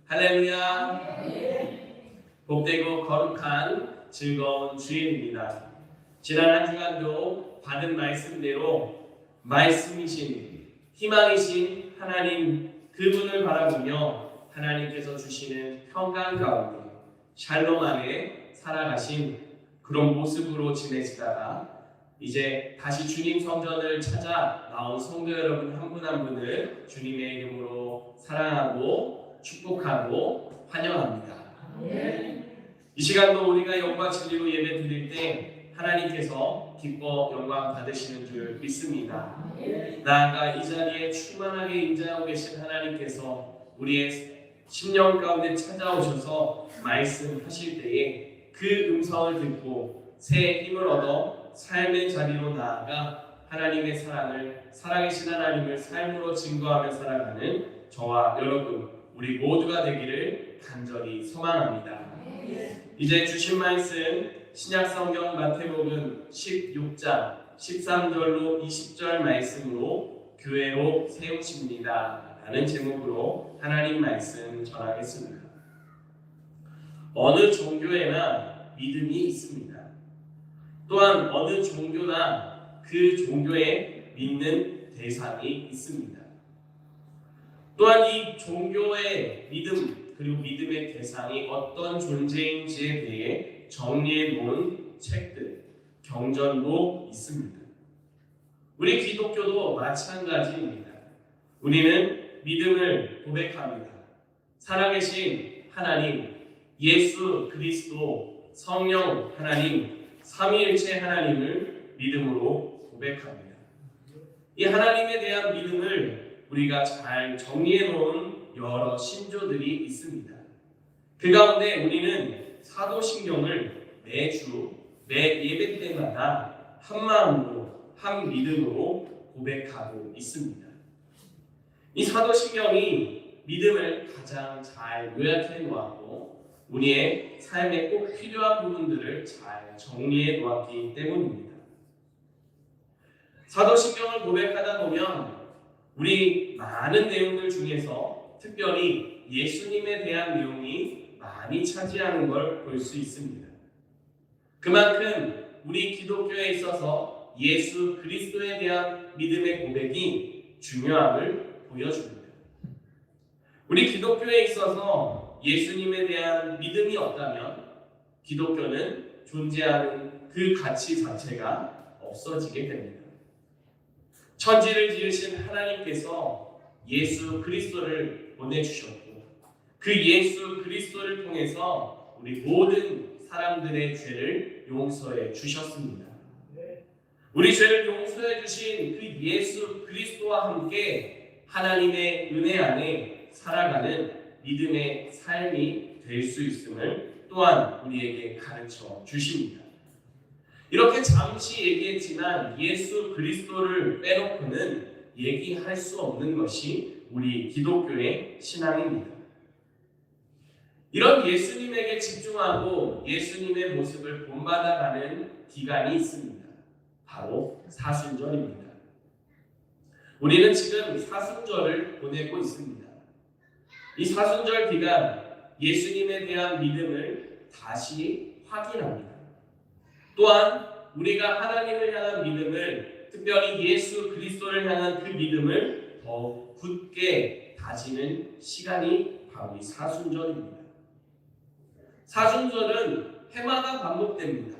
할렐루야. 복되고 거룩한 즐거운 주일입니다. 지난 한 주간도 받은 말씀대로 말씀이신 희망이신 하나님 그분을 바라보며 하나님께서 주시는 평강 가운데 샬롬 안에 살아가신 그런 모습으로 지내시다가 이제 다시 주님 성전을 찾아 나온 성도 여러분 한 분 한 분을 주님의 이름으로 사랑하고 축복하고 환영합니다. 이 시간도 우리가 영과 진리로 예배 드릴 때 하나님께서 기뻐 영광 받으시는 줄 믿습니다. 나아가 이 자리에 충만하게 임재하고 계신 하나님께서 우리의 심령 가운데 찾아오셔서 말씀하실 때에 그 음성을 듣고 새 힘을 얻어 삶의 자리로 나아가 하나님의 사랑을 살아계신 하나님을 삶으로 증거하며 살아가는 저와 여러분 우리 모두가 되기를 간절히 소망합니다. 이제 주신 말씀 신약성경 마태복음 16장 13절로 20절 말씀으로 교회로 세우십니다 라는 제목으로 하나님 말씀 전하겠습니다. 어느 종교에나 믿음이 있습니다. 또한 어느 종교나 그 종교에 믿는 대상이 있습니다. 또한 이 종교의 믿음 그리고 믿음의 대상이 어떤 존재인지에 대해 정리해 놓은 책들, 경전도 있습니다. 우리 기독교도 마찬가지입니다. 우리는 믿음을 고백합니다. 살아계신 하나님, 예수 그리스도, 성령 하나님, 삼위일체 하나님을 믿음으로 고백합니다. 이 하나님에 대한 믿음을 우리가 잘 정리해 놓은 여러 신조들이 있습니다. 그 가운데 우리는 사도신경을 매주 매 예배 때마다 한 마음으로 한 믿음으로 고백하고 있습니다. 이 사도신경이 믿음을 가장 잘 요약해 놓았고 우리의 삶에 꼭 필요한 부분들을 잘 정리해 놓았기 때문입니다. 사도신경을 고백하다 보면 우리 많은 내용들 중에서 특별히 예수님에 대한 내용이 많이 차지하는 걸 볼 수 있습니다. 그만큼 우리 기독교에 있어서 예수 그리스도에 대한 믿음의 고백이 중요함을 보여줍니다. 우리 기독교에 있어서 예수님에 대한 믿음이 없다면 기독교는 존재하는 그 가치 자체가 없어지게 됩니다. 천지를 지으신 하나님께서 예수 그리스도를 보내주셨고 그 예수 그리스도를 통해서 우리 모든 사람들의 죄를 용서해 주셨습니다. 우리 죄를 용서해 주신 그 예수 그리스도와 함께 하나님의 은혜 안에 살아가는 믿음의 삶이 될 수 있음을 또한 우리에게 가르쳐 주십니다. 이렇게 잠시 얘기했지만 예수 그리스도를 빼놓고는 얘기할 수 없는 것이 우리 기독교의 신앙입니다. 이런 예수님에게 집중하고 예수님의 모습을 본받아가는 기간이 있습니다. 바로 사순절입니다. 우리는 지금 사순절을 보내고 있습니다. 이 사순절 기간 예수님에 대한 믿음을 다시 확인합니다. 또한 우리가 하나님을 향한 믿음을 특별히 예수 그리스도를 향한 그 믿음을 더욱 굳게 다지는 시간이 바로 이 사순절입니다. 사순절은 해마다 반복됩니다.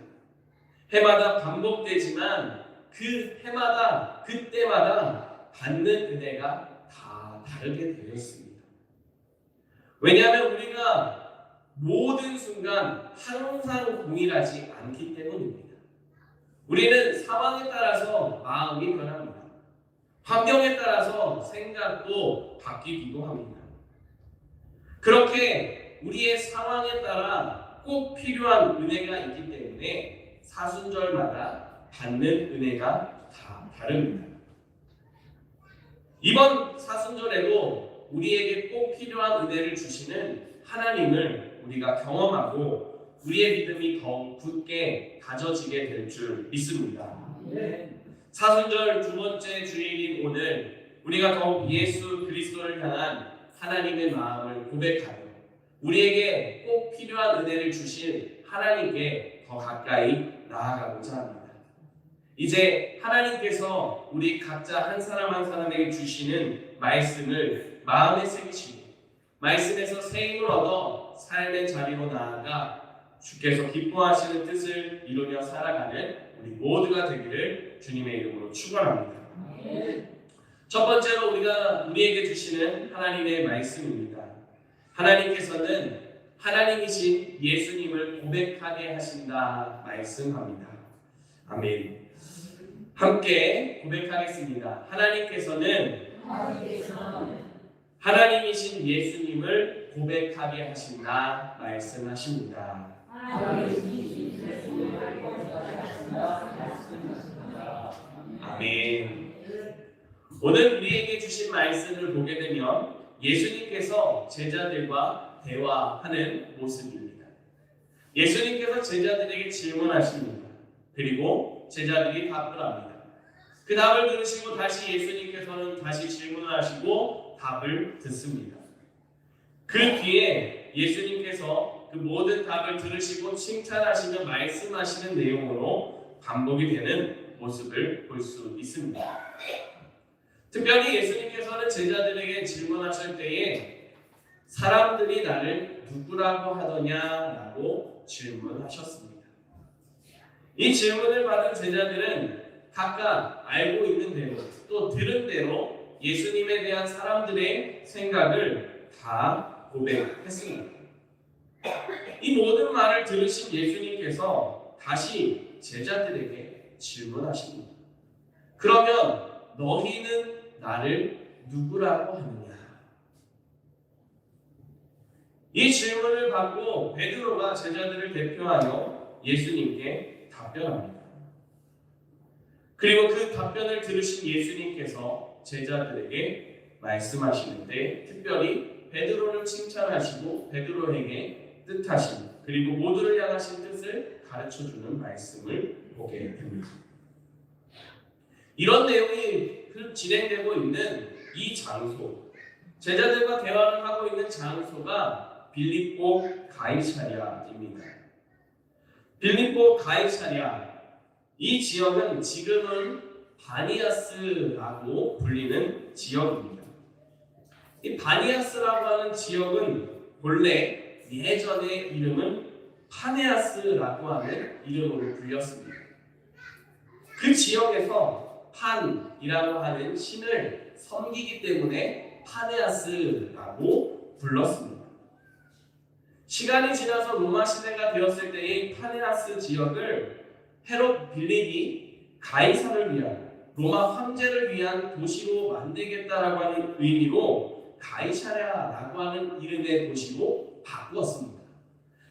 해마다 반복되지만 그 해마다 그때마다 받는 은혜가 다 다르게 되어 있습니다. 왜냐하면 우리가 모든 순간 항상 동일하지 않기 때문입니다. 우리는 상황에 따라서 마음이 변합니다. 환경에 따라서 생각도 바뀌기도 합니다. 그렇게 우리의 상황에 따라 꼭 필요한 은혜가 있기 때문에 사순절마다 받는 은혜가 다 다릅니다. 이번 사순절에도 우리에게 꼭 필요한 은혜를 주시는 하나님을 우리가 경험하고 우리의 믿음이 더욱 굳게 다져지게 될 줄 믿습니다. 사순절 두 번째 주일인 오늘 우리가 더욱 예수 그리스도를 향한 하나님의 마음을 고백하며 우리에게 꼭 필요한 은혜를 주신 하나님께 더 가까이 나아가고자 합니다. 이제 하나님께서 우리 각자 한 사람 한 사람에게 주시는 말씀을 마음에 새기시고 말씀에서 새 힘을 얻어 삶의 자리로 나아가 주께서 기뻐하시는 뜻을 이루며 살아가는 우리 모두가 되기를 주님의 이름으로 축원합니다. 첫 번째로 우리에게 주시는 하나님의 말씀입니다. 하나님께서는 하나님이신 예수님을 고백하게 하신다 말씀합니다. 아멘. 함께 고백하겠습니다. 하나님께서는 하나님이신 예수님을 고백하게 하신다 말씀하십니다. 아멘. 오늘 우리에게 주신 말씀을 보게 되면 예수님께서 제자들과 대화하는 모습입니다. 예수님께서 제자들에게 질문하십니다. 그리고 제자들이 답을 합니다. 그 답을 들으시고 다시 예수님께서는 다시 질문을 하시고 답을 듣습니다. 그 뒤에 예수님께서 그 모든 답을 들으시고 칭찬하시며 말씀하시는 내용으로 반복이 되는 모습을 볼 수 있습니다. 특별히 예수님께서는 제자들에게 질문하실 때에 사람들이 나를 누구라고 하더냐라고 질문하셨습니다. 이 질문을 받은 제자들은 각각 알고 있는 대로 또 들은 대로 예수님에 대한 사람들의 생각을 다 고백했습니다. 이 모든 말을 들으신 예수님께서 다시 제자들에게 질문하십니다. 그러면 너희는 나를 누구라고 하느냐? 이 질문을 받고 베드로가 제자들을 대표하여 예수님께 답변합니다. 그리고 그 답변을 들으신 예수님께서 제자들에게 말씀하시는데 특별히 베드로를 칭찬하시고 베드로에게 뜻하신 그리고 모두를 향하신 뜻을 가르쳐주는 말씀을 보게 됩니다. 이런 내용이 진행되고 있는 이 장소, 제자들과 대화를 하고 있는 장소가 빌립보 가이사랴입니다. 빌립보 가이사랴, 이 지역은 지금은 바니아스라고 불리는 지역입니다. 이 바니아스라고 하는 지역은 본래 예전의 이름은 파네아스라고 하는 이름으로 불렸습니다. 그 지역에서 판이라고 하는 신을 섬기기 때문에 파네아스라고 불렀습니다. 시간이 지나서 로마 시대가 되었을 때의 파네아스 지역을 헤롯 빌립이 가이사를 위한 로마 황제를 위한 도시로 만들겠다라고 하는 의미로 가이사랴라고 하는 이름의 도시로 바꾸었습니다.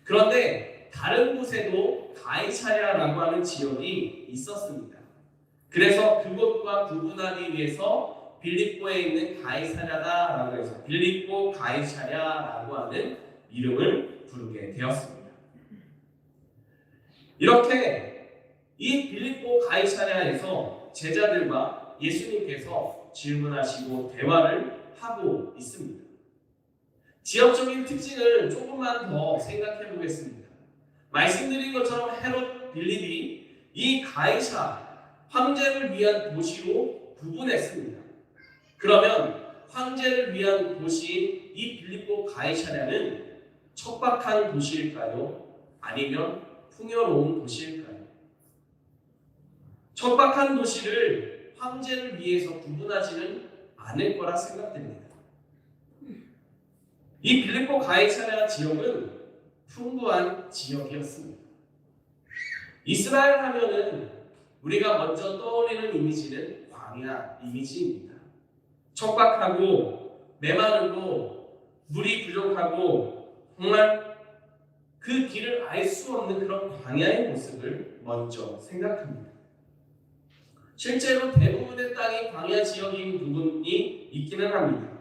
그런데 다른 곳에도 가이사랴라고 하는 지역이 있었습니다. 그래서 그곳과 구분하기 위해서 빌립보에 있는 가이사랴다라고 해서 빌립보 가이사랴라고 하는 이름을 부르게 되었습니다. 이렇게 이 빌립보 가이사랴에서 제자들과 예수님께서 질문하시고 대화를 하고 있습니다. 지역적인 특징을 조금만 더 생각해 보겠습니다. 말씀드린 것처럼 헤롯 빌립이 이 가이사 황제를 위한 도시로 구분했습니다. 그러면 황제를 위한 도시인 이 빌립보 가이사랴는 척박한 도시일까요? 아니면 풍요로운 도시일까요? 척박한 도시를 황제를 위해서 구분하지는 않을 거라 생각됩니다. 이 빌립보 가이사랴 지역은 풍부한 지역이었습니다. 이스라엘 하면은 우리가 먼저 떠올리는 이미지는 광야 이미지입니다. 척박하고 메마르고 물이 부족하고 정말 그 길을 알 수 없는 그런 광야의 모습을 먼저 생각합니다. 실제로 대부분의 땅이 광야 지역인 부분이 있기는 합니다.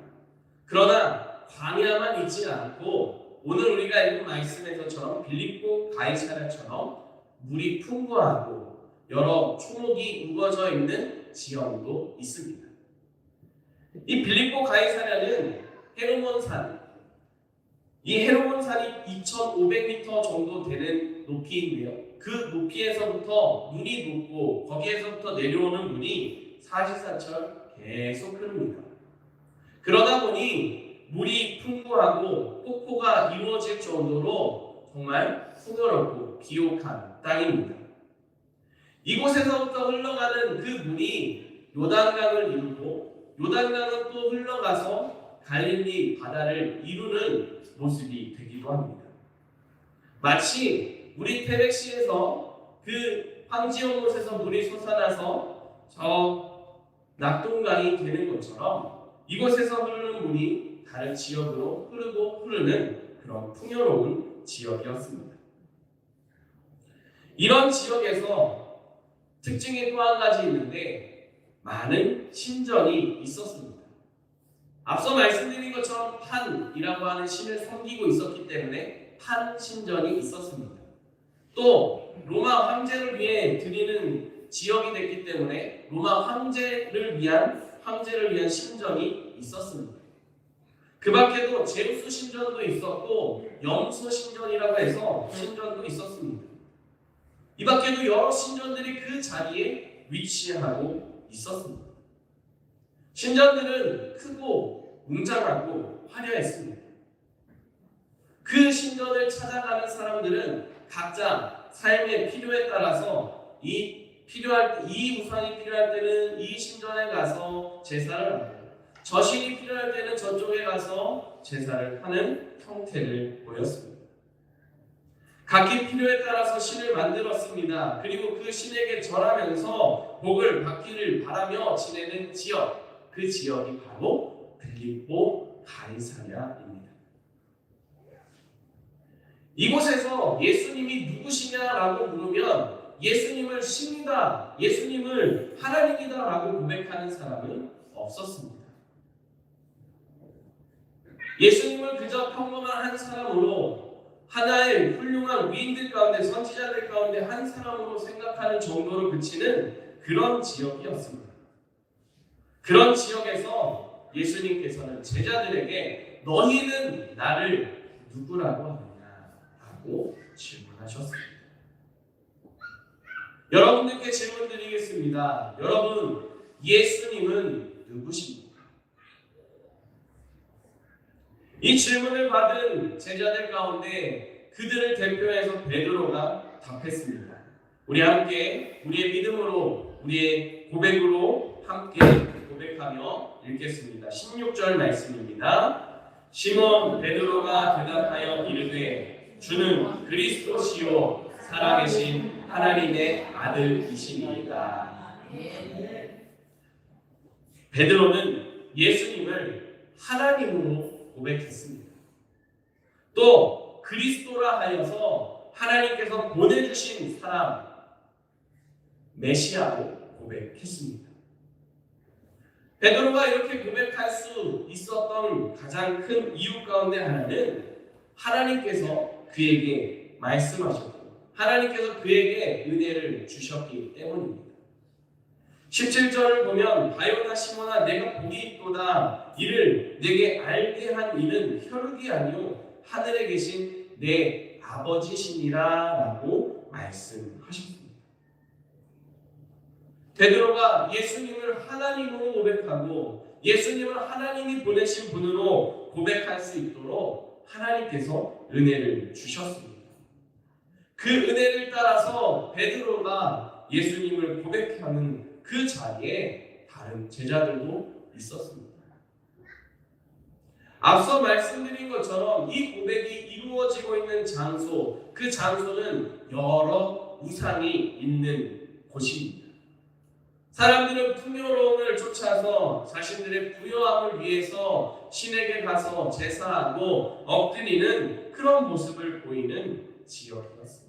그러나 광야만 있지 않고 오늘 우리가 읽은 말씀에서처럼 빌립보 가이사랴처럼 물이 풍부하고 여러 초목이 우거져 있는 지역도 있습니다. 이 빌립보 가이사랴는 헤르몬산, 이 헤르몬 산이 2,500m 정도 되는 높이인데요. 그 높이에서부터 눈이 녹고 거기에서부터 내려오는 눈이 사시사철 계속 흐릅니다. 그러다 보니 물이 풍부하고 폭포가 이루어질 정도로 정말 풍요롭고 비옥한 땅입니다. 이곳에서부터 흘러가는 그 물이 요단강을 이루고 요단강은 또 흘러가서 갈릴리 바다를 이루는 모습이 되기도 합니다. 마치 우리 태백시에서 그 황지연 곳에서 물이 솟아나서 저 낙동강이 되는 것처럼 이곳에서 흐르는 물이 다른 지역으로 흐르는 그런 풍요로운 지역이었습니다. 이런 지역에서 특징이 또 한 가지 있는데 많은 신전이 있었습니다. 앞서 말씀드린 것처럼 판이라고 하는 신을 섬기고 있었기 때문에 판 신전이 있었습니다. 또 로마 황제를 위해 드리는 지역이 됐기 때문에 로마 황제를 위한 신전이 있었습니다. 그 밖에도 제우스 신전도 있었고 염소 신전이라고 해서 신전도 있었습니다. 이 밖에도 여러 신전들이 그 자리에 위치하고 있었습니다. 신전들은 크고 웅장하고 화려했습니다. 그 신전을 찾아가는 사람들은 각자 삶의 필요에 따라서 이 우상이 필요할 때는 이 신전에 가서 제사를 하고 저 신이 필요할 때는 저쪽에 가서 제사를 하는 형태를 보였습니다. 각기 필요에 따라서 신을 만들었습니다. 그리고 그 신에게 절하면서 복을 받기를 바라며 지내는 지역, 그 지역이 바로 빌립보 가이사랴입니다. 이곳에서 예수님이 누구시냐라고 물으면 예수님을 신이다, 예수님을 하나님이다라고 고백하는 사람은 없었습니다. 예수님을 그저 평범한 한 사람으로 하나의 훌륭한 위인들 가운데 선지자들 가운데 한 사람으로 생각하는 정도로 그치는 그런 지역이었습니다. 그런 지역에서 예수님께서는 제자들에게 너희는 나를 누구라고 하느냐라고 질문하셨습니다. 여러분들께 질문 드리겠습니다. 여러분, 예수님은 누구십니까? 이 질문을 받은 제자들 가운데 그들을 대표해서 베드로가 답했습니다. 우리 함께 우리의 믿음으로 우리의 고백으로 함께 고백하며 읽겠습니다. 16절 말씀입니다. 시몬 베드로가 대답하여 이르되 주는 그리스도시요 살아계신 하나님의 아들이시니이다. 베드로는 예수님을 하나님으로 고백했습니다. 또 그리스도라 하여서 하나님께서 보내주신 사람 메시아로 고백했습니다. 베드로가 이렇게 고백할 수 있었던 가장 큰 이유 가운데 하나는 하나님께서 그에게 말씀하셨고 하나님께서 그에게 은혜를 주셨기 때문입니다. 17절을 보면 바요나 시몬아 내가 복이 있도다 이를 내게 알게 한 이는 혈육이 아니요 하늘에 계신 내 아버지시니라 라고 말씀하셨습니다. 베드로가 예수님을 하나님으로 고백하고 예수님을 하나님이 보내신 분으로 고백할 수 있도록 하나님께서 은혜를 주셨습니다. 그 은혜를 따라서 베드로가 예수님을 고백하는 그 자리에 다른 제자들도 있었습니다. 앞서 말씀드린 것처럼 이 고백이 이루어지고 있는 장소, 그 장소는 여러 우상이 있는 곳입니다. 사람들은 풍요로움을 쫓아서 자신들의 부요함을 위해서 신에게 가서 제사하고 엎드리는 그런 모습을 보이는 지역이었습니다.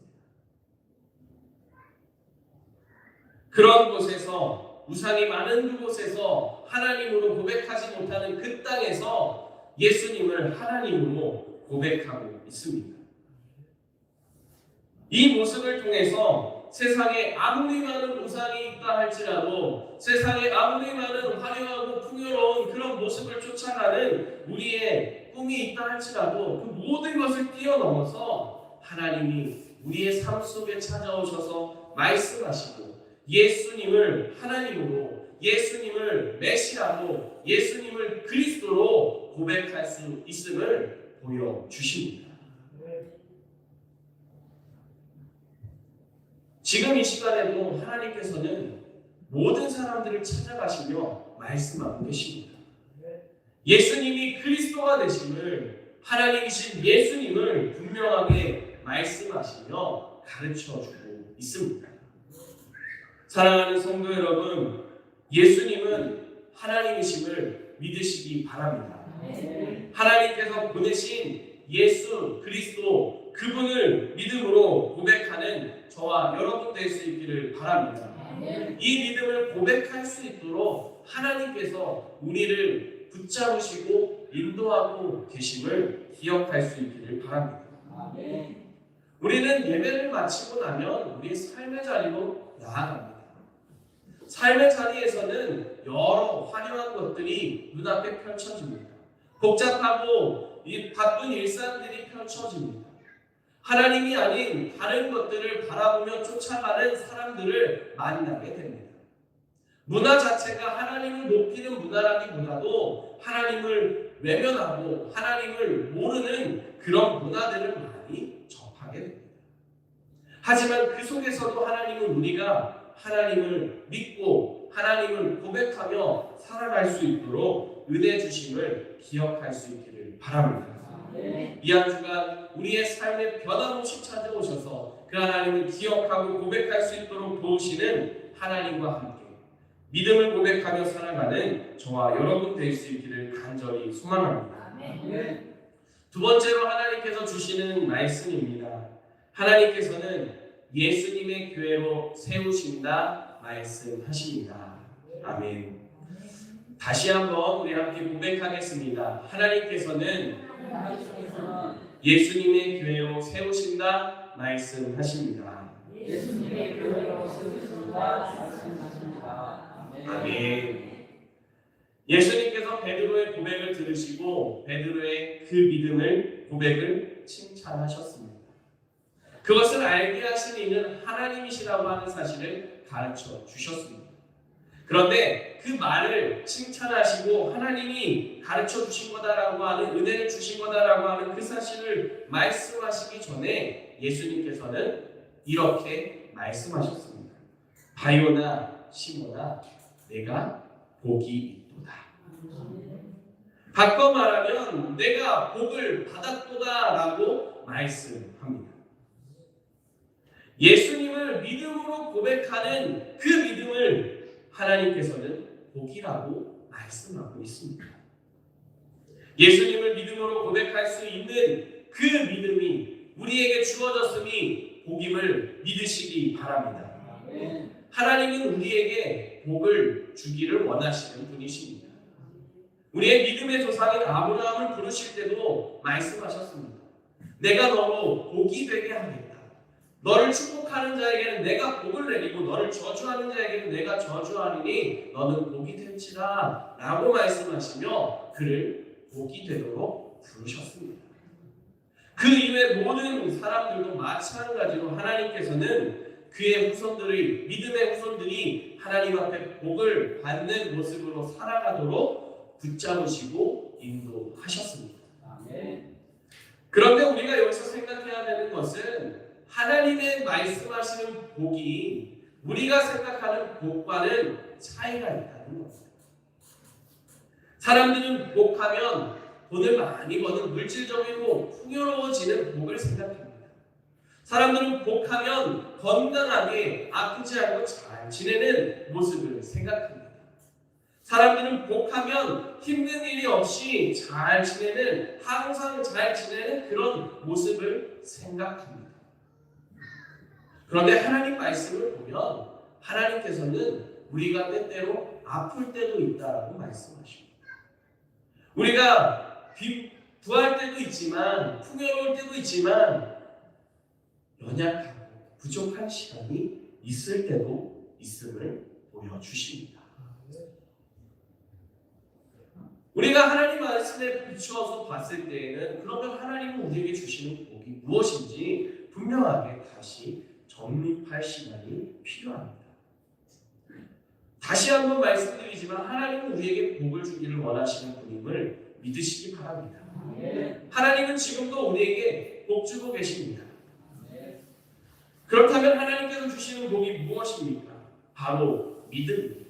그런 곳에서 우상이 많은 그곳에서 하나님으로 고백하지 못하는 그 땅에서 예수님을 하나님으로 고백하고 있습니다. 이 모습을 통해서 세상에 아무리 많은 우상이 있다 할지라도, 세상에 아무리 많은 화려하고 풍요로운 그런 모습을 쫓아가는 우리의 꿈이 있다 할지라도 그 모든 것을 뛰어넘어서 하나님이 우리의 삶 속에 찾아오셔서 말씀하시고 예수님을 하나님으로, 예수님을 메시아로, 예수님을 그리스도로 고백할 수 있음을 보여주십니다. 지금 이 시간에도 하나님께서는 모든 사람들을 찾아가시며 말씀하고 계십니다. 예수님이 그리스도가 되심을, 하나님이신 예수님을 분명하게 말씀하시며 가르쳐주고 있습니다. 사랑하는 성도 여러분, 예수님은 하나님이심을 믿으시기 바랍니다. 하나님께서 보내신 예수 그리스도, 그분을 믿음으로 고백하는 저와 여러분 될 수 있기를 바랍니다. 이 믿음을 고백할 수 있도록 하나님께서 우리를 붙잡으시고 인도하고 계심을 기억할 수 있기를 바랍니다. 우리는 예배를 마치고 나면 우리의 삶의 자리로 나아갑니다. 삶의 자리에서는 여러 화려한 것들이 눈앞에 펼쳐집니다. 복잡하고 바쁜 일상들이 펼쳐집니다. 하나님이 아닌 다른 것들을 바라보며 쫓아가는 사람들을 만나게 됩니다. 문화 자체가 하나님을 높이는 문화라기보다도 하나님을 외면하고 하나님을 모르는 그런 문화들을 많이 접하게 됩니다. 하지만 그 속에서도 하나님은 우리가 하나님을 믿고 하나님을 고백하며 살아갈 수 있도록 은혜 주심을 기억할 수 있기를 바랍니다. 이 한 주간 우리의 삶에 변함없이 찾아오셔서 그 하나님을 기억하고 고백할 수 있도록 도우시는 하나님과 함께 믿음을 고백하며 살아가는 저와 여러분 될 수 있기를 간절히 소망합니다. 두 번째로 하나님께서 주시는 말씀입니다. 하나님께서는 예수님의 교회로 세우신다 말씀하십니다. 아멘. 다시 한번 우리 함께 고백하겠습니다. 하나님께서는 예수님의 교회로 세우신다 말씀하십니다. 예수님의 교회로 세우신다 말씀하십니다. 아멘. 예수님께서 베드로의 고백을 들으시고 베드로의 그 믿음을 고백을 칭찬하셨습니다. 그것을 알게 하신 이는 하나님이시라고 하는 사실을 가르쳐 주셨습니다. 그런데 그 말을 칭찬하시고 하나님이 가르쳐 주신 거다라고 하는, 은혜를 주신 거다라고 하는 그 사실을 말씀하시기 전에 예수님께서는 이렇게 말씀하셨습니다. 바요나 시모나 내가 복이 있도다. 바꿔 말하면 내가 복을 받았도다라고 말씀합니다. 예수님을 믿음으로 고백하는 그 믿음을 하나님께서는 복이라고 말씀하고 있습니다. 예수님을 믿음으로 고백할 수 있는 그 믿음이 우리에게 주어졌음이 복임을 믿으시기 바랍니다. 하나님은 우리에게 복을 주기를 원하시는 분이십니다. 우리의 믿음의 조상인 아브라함을 부르실 때도 말씀하셨습니다. 내가 너로 복이 되게 하겠다. 너를 축복하는 자에게는 내가 복을 내리고 너를 저주하는 자에게는 내가 저주하리니 너는 복이 될지라 라고 말씀하시며 그를 복이 되도록 부르셨습니다. 그 이외 모든 사람들도 마찬가지로 하나님께서는 그의 후손들의, 믿음의 후손들이 하나님 앞에 복을 받는 모습으로 살아가도록 붙잡으시고 인도하셨습니다. 그런데 우리가 여기서 생각해야 되는 것은 하나님의 말씀하시는 복이 우리가 생각하는 복과는 차이가 있다는 것입니다. 사람들은 복하면 돈을 많이 버는 물질적이고 풍요로워지는 복을 생각합니다. 사람들은 복하면 건강하게 아프지 않고 잘 지내는 모습을 생각합니다. 사람들은 복하면 힘든 일이 없이 잘 지내는, 항상 잘 지내는 그런 모습을 생각합니다. 그런데 하나님 말씀을 보면 하나님께서는 우리가 때때로 아플 때도 있다라고 말씀하십니다. 우리가 부할 때도 있지만 풍요로울 때도 있지만 연약하고 부족한 시간이 있을 때도 있음을 보여주십니다. 우리가 하나님 말씀에 비추어서 봤을 때에는 그러면 하나님은 우리에게 주시는 복이 무엇인지 분명하게 다시 정립할 시간이 필요합니다. 다시 한번 말씀드리지만 하나님은 우리에게 복을 주기를 원하시는 분임을 믿으시기 바랍니다. 하나님은 지금도 우리에게 복 주고 계십니다. 그렇다면 하나님께서 주시는 복이 무엇입니까? 바로 믿음입니다.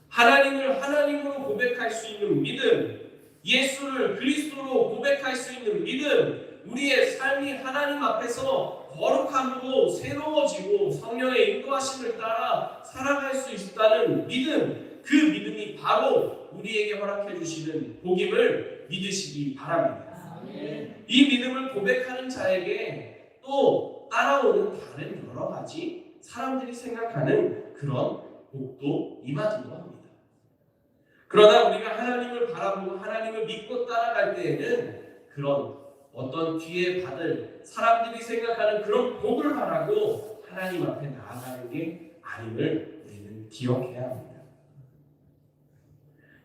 하나님을 하나님으로 고백할 수 있는 믿음, 예수를 그리스도로 고백할 수 있는 믿음, 우리의 삶이 하나님 앞에서 거룩함으로 새로워지고 성령의 인도하심을 따라 살아갈 수 있다는 믿음, 그 믿음이 바로 우리에게 허락해 주시는 복임을 믿으시기 바랍니다. 이 믿음을 고백하는 자에게 또 따라오는 다른 여러 가지 사람들이 생각하는 그런 복도 임하기도 합니다. 그러나 우리가 하나님을 바라보고 하나님을 믿고 따라갈 때에는 그런 어떤 뒤에 받을 사람들이 생각하는 그런 복을 바라고 하나님 앞에 나아가는 게 아님을 우리는 기억해야 합니다.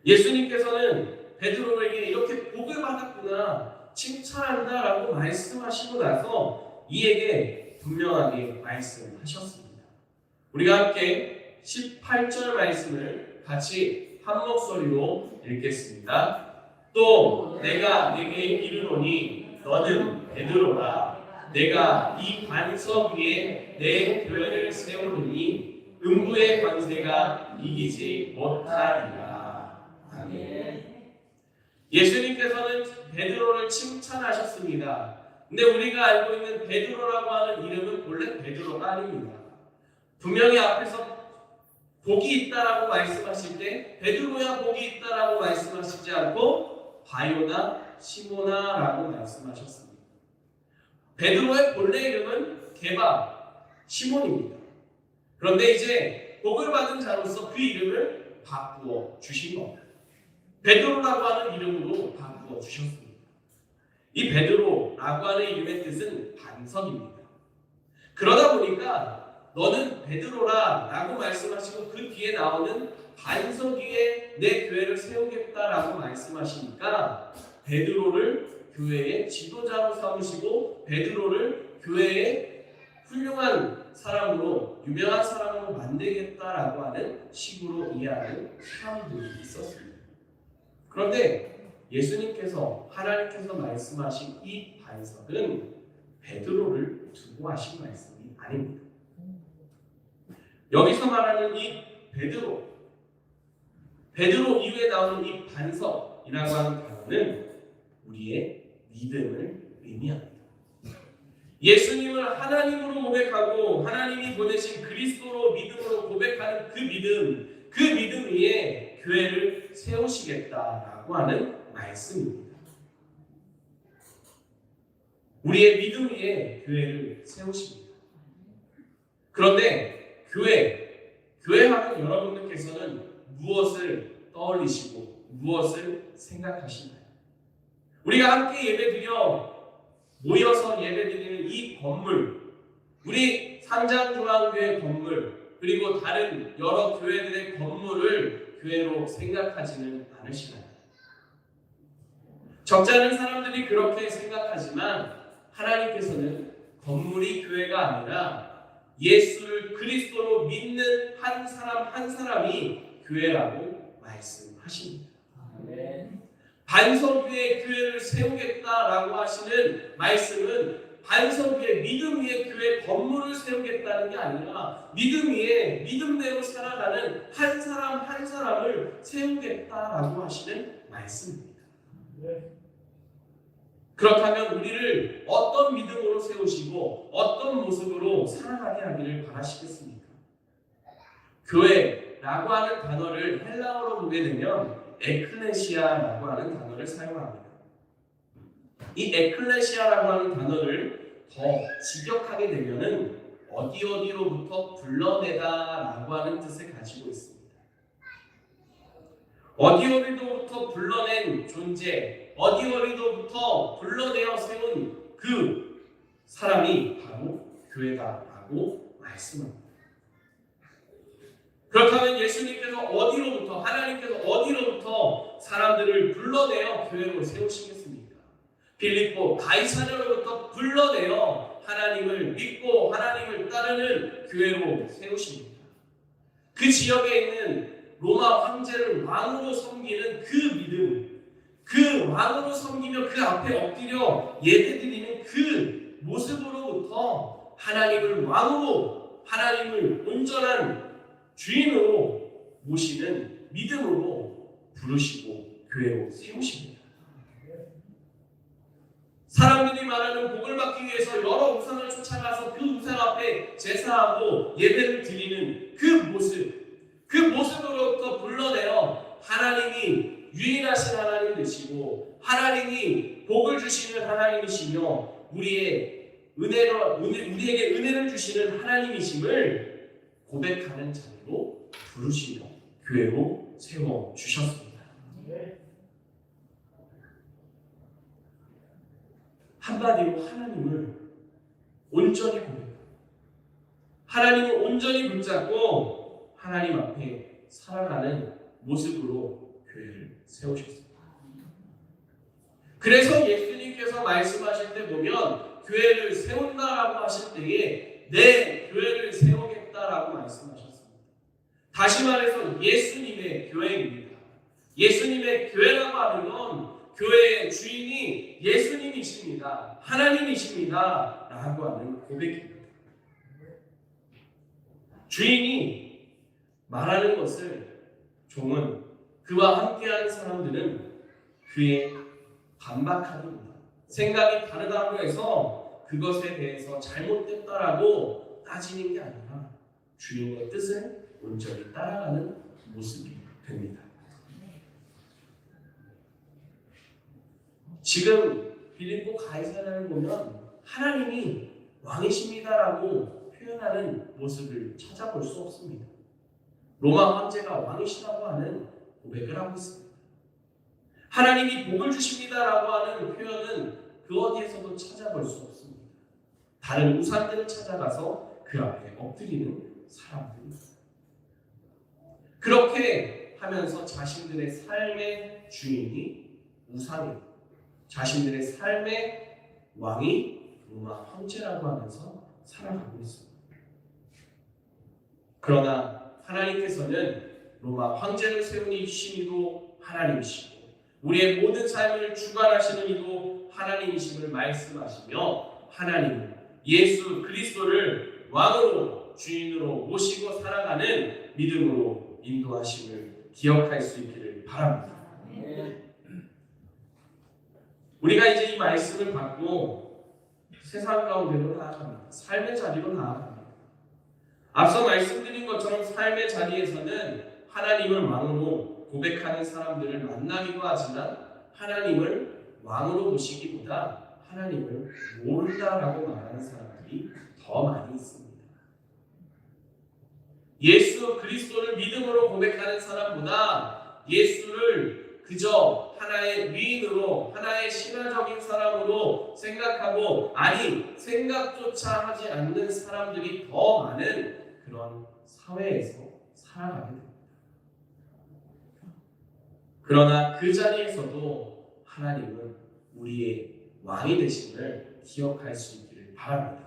예수님께서는 베드로에게 이렇게 복을 받았구나, 칭찬한다라고 말씀하시고 나서 이에게 분명하게 말씀하셨습니다. 우리가 함께 18절 말씀을 같이 한 목소리로 읽겠습니다. 또 내가 네게 이르노니 너는 베드로라. 내가 이 반석 위에 내 교회를 세우리니 음부의 권세가 이기지 못하리라. 아멘. 예수님께서는 베드로를 칭찬하셨습니다. 근데 우리가 알고 있는 베드로라고 하는 이름은 본래 베드로가 아닙니다. 분명히 앞에서 복이 있다라고 말씀하실 때 베드로야 복이 있다라고 말씀하시지 않고 바요나 시모나라고 말씀하셨습니다. 베드로의 본래 이름은 게바 시몬입니다. 그런데 이제 복을 받은 자로서 그 이름을 바꾸어 주신 겁니다. 베드로라고 하는 이름으로 바꾸어 주셨습니다. 이 베드로라고 하는 이름의 뜻은 반석입니다. 그러다 보니까 너는 베드로라 라고 말씀하시고 그 뒤에 나오는 반석 위에 내 교회를 세우겠다라고 말씀하시니까 베드로를 교회의 지도자로 삼으시고 베드로를 교회의 훌륭한 사람으로 유명한 사람으로 만들겠다라고 하는 식으로 이해하는 사람들이 있었습니다. 그런데 예수님께서 하나님께서 말씀하신 이 반석은 베드로를 두고 하신 말씀이 아닙니다. 여기서 말하는 이 베드로 이후에 나오는 이 반석이라고 하는 단어는 우리의 믿음을 의미합니다. 예수님을 하나님으로 고백하고 하나님이 보내신 그리스도로 믿음으로 고백하는 그 믿음 위에 교회를 세우시겠다라고 하는 말씀입니다. 우리의 믿음 위에 교회를 세우십니다. 그런데 교회 하면 여러분들께서는 무엇을 떠올리시고 무엇을 생각하시나요? 우리가 함께 예배드려 모여서 예배드리는 이 건물, 우리 상장중앙교회 건물, 그리고 다른 여러 교회들의 건물을 교회로 생각하지는 않으시나요? 적잖은 사람들이 그렇게 생각하지만 하나님께서는 건물이 교회가 아니라 예수를 그리스도로 믿는 한 사람 한 사람이 교회라고 말씀하십니다. 반석 위에 교회를 세우겠다라고 하시는 말씀은 반석 위에 믿음 위에 교회 건물을 세우겠다는 게 아니라 믿음 위에 믿음대로 살아가는 한 사람 한 사람을 세우겠다라고 하시는 말씀입니다. 그렇다면 우리를 어떤 믿음으로 세우시고 어떤 모습으로 살아가게 하기를 바라시겠습니까? 교회라고 하는 단어를 헬라어로 보게 되면 에클레시아라고 하는 단어를 사용합니다. 이 에클레시아라고 하는 단어를 더 직역하게 되면은 어디로부터 불러내다라고 하는 뜻을 가지고 있습니다. 어디로부터 불러낸 존재, 어디로부터 불러내어 세운 그 사람이 바로 교회다라고 말씀합니다. 그렇다면 예수님께서 어디로부터, 하나님께서 어디로부터 사람들을 불러내어 교회로 세우시겠습니까? 빌립보 가이사랴로부터 불러내어 하나님을 믿고 하나님을 따르는 교회로 세우십니다. 그 지역에 있는 로마 황제를 왕으로 섬기는 그 믿음, 그 왕으로 섬기며 그 앞에 엎드려 예배드리는 그 모습으로부터 하나님을 왕으로, 하나님을 온전한 주인으로 모시는 믿음으로 부르시고 교회로 세우십니다. 사람들이 말하는 복을 받기 위해서 여러 우상을 쫓아가서 그 우상 앞에 제사하고 예배를 드리는 그 모습으로부터 불러내어 하나님이 유일하신 하나님 되시고 하나님이 복을 주시는 하나님이시며 우리에게 은혜를 주시는 하나님이심을 고백하는 자리로 부르시며 교회로 세워주셨습니다. 한마디로 하나님을 온전히 고백하고 하나님을 온전히 붙잡고 하나님 앞에 살아가는 모습으로 교회를 세우셨습니다. 그래서 예수님께서 말씀하실 때 보면 교회를 세운다라고 하실 때에 내 교회를 세우겠다라고 말씀하셨습니다. 다시 말해서 예수님의 교회입니다. 예수님의 교회라고 하는 건 교회의 주인이 예수님이십니다. 하나님이십니다. 라고 하는 고백입니다. 주인이 말하는 것을 종은 그와 함께하는 사람들은 그에 반박하기보다 생각이 다르다고 해서 그것에 대해서 잘못됐다라고 따지는 게 아니라 주인의 뜻을 온전히 따라가는 모습이 됩니다. 지금 빌립보 가이사랴를 보면 하나님이 왕이십니다라고 표현하는 모습을 찾아볼 수 없습니다. 로마 황제가 왕이시라고 하는 고백을 하고 있습니다. 하나님이 복을 주십니다라고 하는 표현은 그 어디에서도 찾아볼 수 없습니다. 다른 우상들을 찾아가서 그 앞에 엎드리는 사람들입니다. 그렇게 하면서 자신들의 삶의 주인이 우상이고 자신들의 삶의 왕이 로마 황제라고 하면서 살아가고 있습니다. 그러나 하나님께서는 로마 황제를 세운 이신이도 하나님이시고 우리의 모든 삶을 주관하시는 이도 하나님이심을 말씀하시며 하나님은 예수 그리스도를 왕으로 주인으로 모시고 살아가는 믿음으로 인도하심을 기억할 수 있기를 바랍니다. 우리가 이제 이 말씀을 받고 세상 가운데로 나아갑니다. 삶의 자리로 나아갑니다. 앞서 말씀드린 것처럼 삶의 자리에서는 하나님을 왕으로 고백하는 사람들을 만나기도 하지만 하나님을 왕으로 모시기보다 하나님을 모른다라고 말하는 사람들이 더 많이 있습니다. 예수 그리스도를 믿음으로 고백하는 사람보다 예수를 그저 하나의 위인으로 하나의 신화적인 사람으로 생각하고 아니 생각조차 하지 않는 사람들이 더 많은 그런 사회에서 살아가게 됩니다. 그러나 그 자리에서도 하나님은 우리의 왕이 되심을 기억할 수 있기를 바랍니다.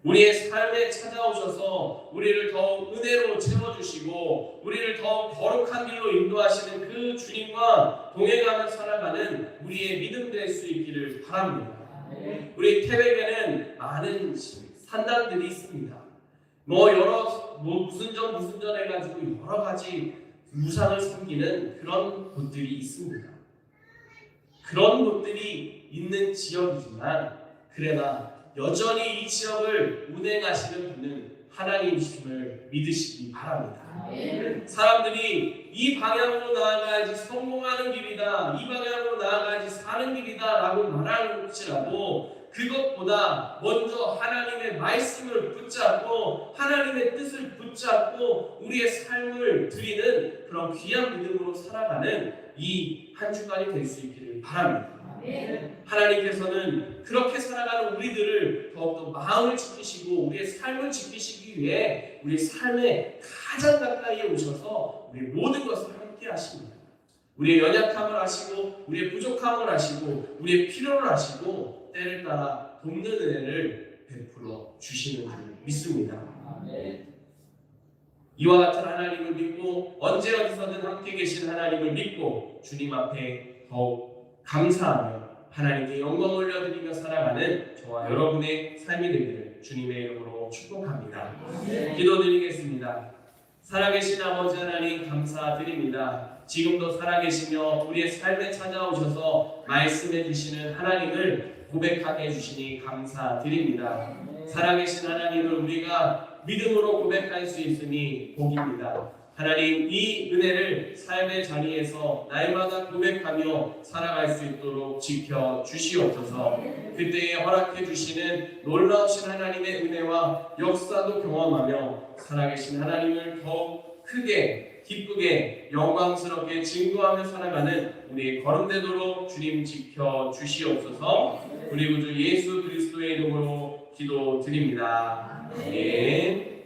우리의 삶에 찾아오셔서 우리를 더욱 은혜로 채워주시고 우리를 더욱 거룩한 길로 인도하시는 그 주님과 동행하며 살아가는 우리의 믿음 될 수 있기를 바랍니다. 우리 태백에는 많은 산당들이 있습니다. 무슨 전 해가지고 여러 가지 우상을 섬기는 그런 곳들이 있습니다. 그런 곳들이 있는 지역이지만 그러나 여전히 이 지역을 운행하시는 분은 하나님이심을 믿으시기 바랍니다. 사람들이 이 방향으로 나아가야지 성공하는 길이다, 이 방향으로 나아가야지 사는 길이다 라고 말할지라도 그것보다 먼저 하나님의 말씀을 붙잡고 하나님의 뜻을 붙잡고 우리의 삶을 드리는 그런 귀한 믿음으로 살아가는 이 한 주간이 될 수 있기를 바랍니다. 하나님께서는 그렇게 살아가는 우리들을 더욱더 마음을 지키시고 우리의 삶을 지키시기 위해 우리 삶에 가장 가까이에 오셔서 우리 모든 것을 함께 하십니다. 우리의 연약함을 아시고 우리의 부족함을 아시고 우리의 필요를 아시고 때를 따라 돕는 은혜를 베풀어 주시는 줄 믿습니다. 이와 같은 하나님을 믿고 언제 어디서든 함께 계신 하나님을 믿고 주님 앞에 더욱 감사하며 하나님께 영광 올려드리며 살아가는 저와 여러분의 삶이 되기를 주님의 이름으로 축복합니다. 기도드리겠습니다. 살아계신 아버지 하나님 감사드립니다. 지금도 살아계시며 우리의 삶에 찾아오셔서 말씀해 주시는 하나님을 고백하게 해주시니 감사드립니다. 살아계신 하나님을 우리가 믿음으로 고백할 수 있으니 복입니다. 하나님, 이 은혜를 삶의 자리에서 날마다 고백하며 살아갈 수 있도록 지켜 주시옵소서. 그때에 허락해 주시는 놀라우신 하나님의 은혜와 역사도 경험하며 살아계신 하나님을 더욱 크게 기쁘게 영광스럽게 증거하며 살아가는 우리의 걸음 되도록 주님 지켜 주시옵소서. 우리 구주 예수 그리스도의 이름으로 기도드립니다. 아멘.